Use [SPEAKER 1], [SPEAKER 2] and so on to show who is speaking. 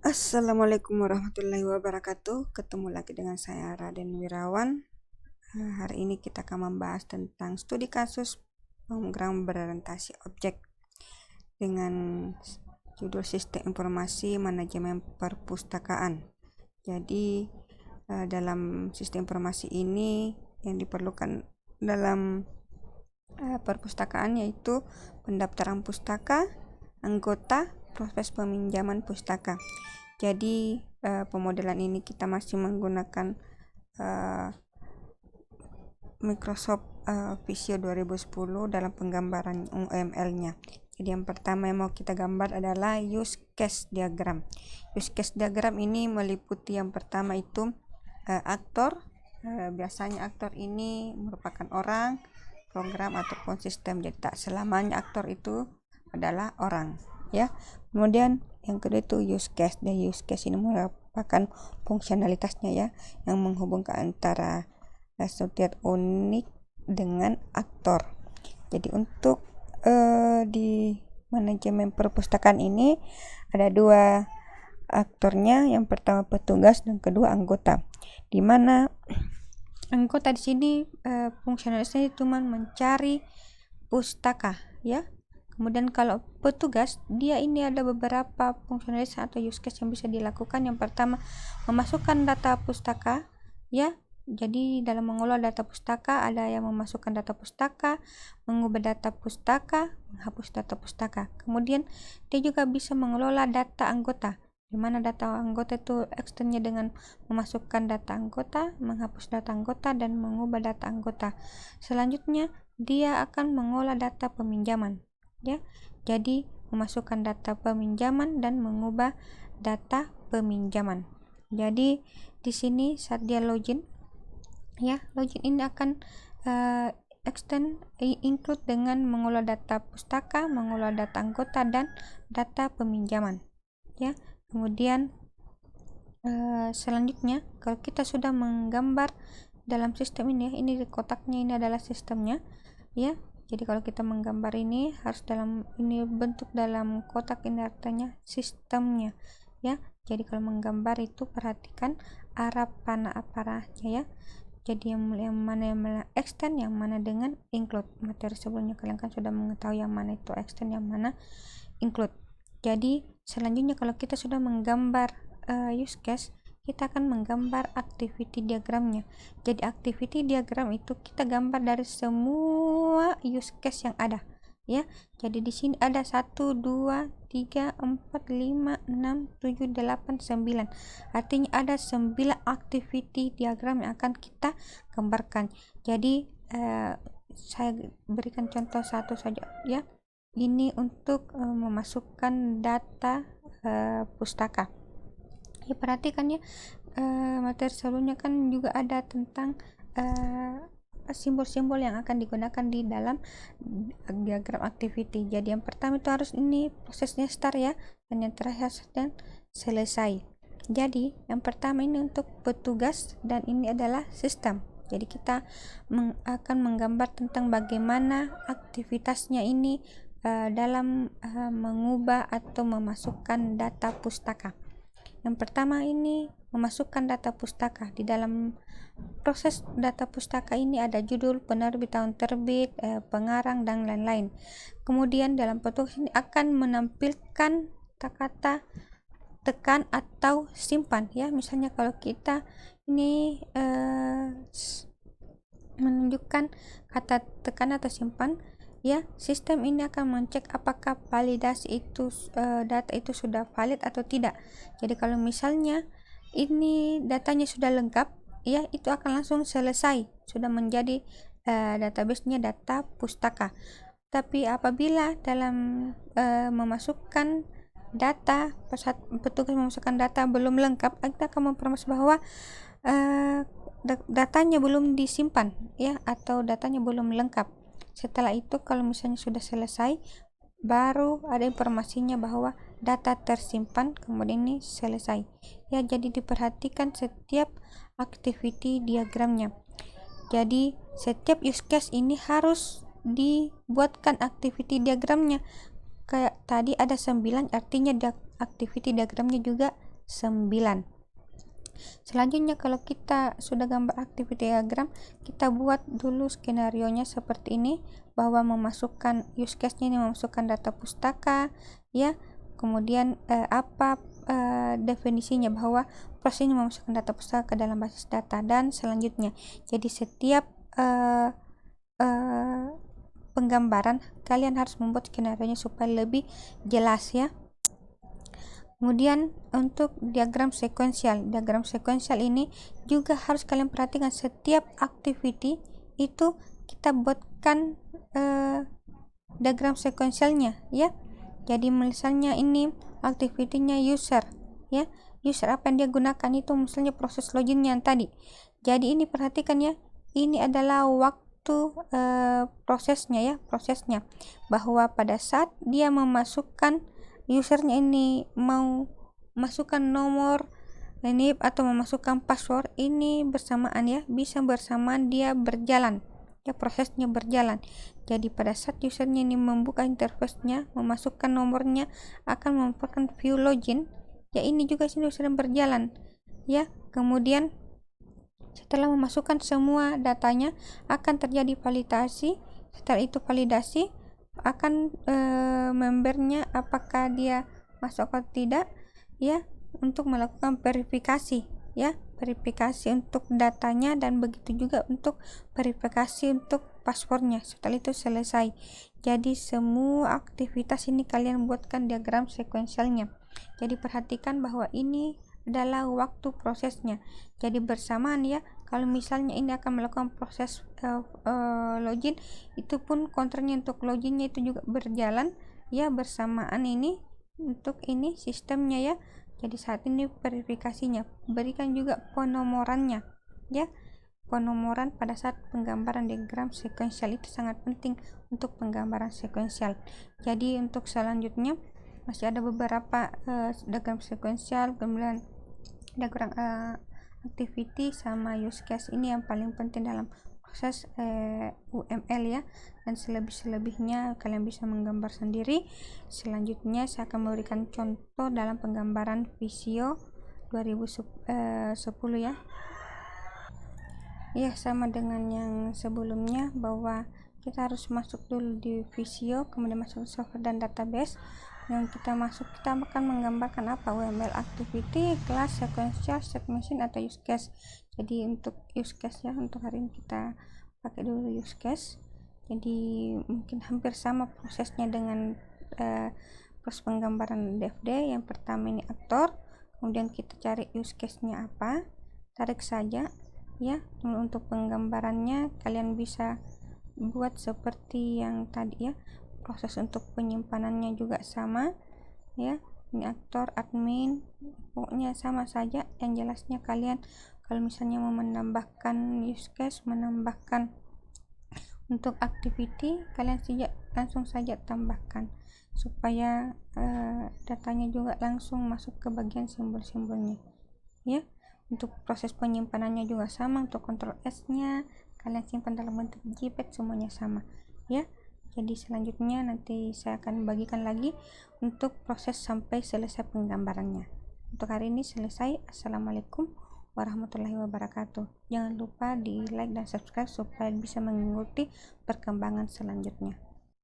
[SPEAKER 1] Assalamualaikum warahmatullahi wabarakatuh. Ketemu lagi dengan saya Raden Wirawan. Hari ini kita akan membahas tentang studi kasus program berorientasi objek dengan judul Sistem Informasi Manajemen Perpustakaan. Jadi dalam sistem informasi ini yang diperlukan dalam perpustakaan yaitu pendaftaran pustaka, anggota, proses peminjaman pustaka. Jadi pemodelan ini kita masih menggunakan Microsoft Visio 2010 dalam penggambaran UML-nya. Jadi yang pertama yang mau kita gambar adalah use case diagram. Use case diagram ini meliputi yang pertama itu aktor. Biasanya aktor ini merupakan orang, program ataupun sistem. Jadi tak selamanya aktor itu adalah orang, ya. Kemudian yang kedua itu use case. Dan use case ini merupakan fungsionalitasnya, ya, yang menghubungkan antara subjek unik dengan aktor. Jadi untuk di manajemen perpustakaan ini ada dua aktornya, yang pertama petugas dan kedua anggota. Di mana anggota di sini fungsionalisnya cuma mencari pustaka, ya. Kemudian kalau petugas, dia ini ada beberapa fungsionalis atau use case yang bisa dilakukan. Yang pertama, memasukkan data pustaka, ya. Jadi dalam mengolah data pustaka ada yang memasukkan data pustaka, mengubah data pustaka, menghapus data pustaka. Kemudian dia juga bisa mengelola data anggota, di mana data anggota itu ekstennya dengan memasukkan data anggota, menghapus data anggota, dan mengubah data anggota. Selanjutnya dia akan mengolah data peminjaman, ya. Jadi memasukkan data peminjaman dan mengubah data peminjaman. Jadi di sini saat dia login, ya, login ini akan extend include dengan mengolah data pustaka, mengolah data anggota, dan data peminjaman, ya. Kemudian selanjutnya kalau kita sudah menggambar dalam sistem ini, ya, ini di kotaknya ini adalah sistemnya, ya. Jadi kalau kita menggambar ini harus dalam ini bentuk dalam kotak, ini artinya sistemnya, ya. Jadi kalau menggambar itu perhatikan arah panah aparahnya, ya. Jadi yang mana yang extend, yang mana dengan include. Materi sebelumnya kalian kan sudah mengetahui yang mana itu extend, yang mana include. Jadi selanjutnya kalau kita sudah menggambar use case, kita akan menggambar activity diagramnya. Jadi activity diagram itu kita gambar dari semua use case yang ada, ya. Jadi di sini ada 1, 2, 3, 4, 5, 6, 7, 8, 9. Artinya ada 9 activity diagram yang akan kita gambarkan. Jadi saya berikan contoh satu saja, ya. Ini untuk memasukkan data pustaka. Ya, perhatikan, ya, materi sebelumnya kan juga ada tentang simbol-simbol yang akan digunakan di dalam diagram activity. Jadi yang pertama itu harus ini prosesnya start, ya, dan yang terakhir dan selesai. Jadi yang pertama ini untuk petugas dan ini adalah sistem. Jadi kita akan menggambar tentang bagaimana aktivitasnya ini dalam mengubah atau memasukkan data pustaka. Yang pertama ini memasukkan data pustaka. Di dalam proses data pustaka ini ada judul, penerbit, tahun terbit, pengarang, dan lain-lain. Kemudian dalam petugas ini akan menampilkan kata-kata tekan atau simpan, ya. Misalnya kalau kita ini menunjukkan kata tekan atau simpan, ya, sistem ini akan mengecek apakah validasi itu data itu sudah valid atau tidak. Jadi kalau misalnya ini datanya sudah lengkap, ya, itu akan langsung selesai, sudah menjadi database-nya data pustaka. Tapi apabila dalam memasukkan data, petugas memasukkan data belum lengkap, kita akan mempermasalahan bahwa datanya belum disimpan, ya, atau datanya belum lengkap. Setelah itu kalau misalnya sudah selesai, baru ada informasinya bahwa data tersimpan, kemudian ini selesai, ya. Jadi diperhatikan setiap activity diagramnya. Jadi setiap use case ini harus dibuatkan activity diagramnya. Kayak tadi ada 9, artinya activity diagramnya juga Selanjutnya, kalau kita sudah gambar activity diagram, kita buat dulu skenarionya seperti ini, bahwa memasukkan use case-nya ini memasukkan data pustaka, ya. Kemudian apa definisinya, bahwa prosesnya memasukkan data pustaka ke dalam basis data, dan selanjutnya. Jadi setiap penggambaran kalian harus membuat skenarionya supaya lebih jelas, ya. Kemudian untuk diagram sekuensial ini juga harus kalian perhatikan, setiap activity itu kita buatkan diagram sekuensialnya, ya. Jadi misalnya ini activity-nya user, ya. User apa yang dia gunakan itu misalnya proses login yang tadi. Jadi ini perhatikan, ya. Ini adalah waktu prosesnya, bahwa pada saat dia memasukkan, usernya ini mau masukkan nomor ini atau memasukkan password, ini bersamaan, ya, bisa bersamaan dia berjalan, ya, prosesnya berjalan. Jadi pada saat usernya ini membuka interface-nya, memasukkan nomornya, akan memasukkan view login, ya, ini juga sini sedang berjalan, ya. Kemudian setelah memasukkan semua datanya, akan terjadi validasi. Setelah itu validasi, akan membernya apakah dia masuk atau tidak, ya, untuk melakukan verifikasi, ya, verifikasi untuk datanya, dan begitu juga untuk verifikasi untuk passwordnya. Setelah itu selesai. Jadi semua aktivitas ini kalian buatkan diagram sekuensialnya. Jadi perhatikan bahwa ini adalah waktu prosesnya, jadi bersamaan, ya. Kalau misalnya ini akan melakukan proses login, itu pun counternya untuk loginnya itu juga berjalan, ya, bersamaan ini untuk ini sistemnya, ya. Jadi saat ini verifikasinya, berikan juga penomorannya, ya. Penomoran pada saat penggambaran diagram sekuensial itu sangat penting untuk penggambaran sekuensial. Jadi untuk selanjutnya masih ada beberapa diagram sekuensial, kemudian diagram activity sama use case, ini yang paling penting dalam proses UML, ya. Dan selebihnya kalian bisa menggambar sendiri. Selanjutnya saya akan memberikan contoh dalam penggambaran Visio 2010, ya. Ya, sama dengan yang sebelumnya, bahwa kita harus masuk dulu di Visio, kemudian masuk software dan database. Yang kita masuk, kita akan menggambarkan apa, UML activity, kelas, sequential, state machine, atau use case. Jadi untuk use case, ya, untuk hari ini kita pakai dulu use case. Jadi mungkin hampir sama prosesnya dengan proses penggambaran DFD. Yang pertama ini aktor, kemudian kita cari use case nya apa, tarik saja, ya. Untuk penggambarannya kalian bisa buat seperti yang tadi, ya. Proses untuk penyimpanannya juga sama, ya. Ini aktor, admin, pokoknya sama saja. Yang jelasnya kalian kalau misalnya mau menambahkan use case, menambahkan untuk activity, kalian langsung saja tambahkan, supaya datanya juga langsung masuk ke bagian simbol-simbolnya, ya. Untuk proses penyimpanannya juga sama, untuk Ctrl S nya kalian simpan dalam bentuk JPEG, semuanya sama, ya. Jadi selanjutnya nanti saya akan bagikan lagi untuk proses sampai selesai penggambarannya. Untuk hari ini selesai. Assalamualaikum warahmatullahi wabarakatuh. Jangan lupa di like dan subscribe supaya bisa mengikuti perkembangan selanjutnya.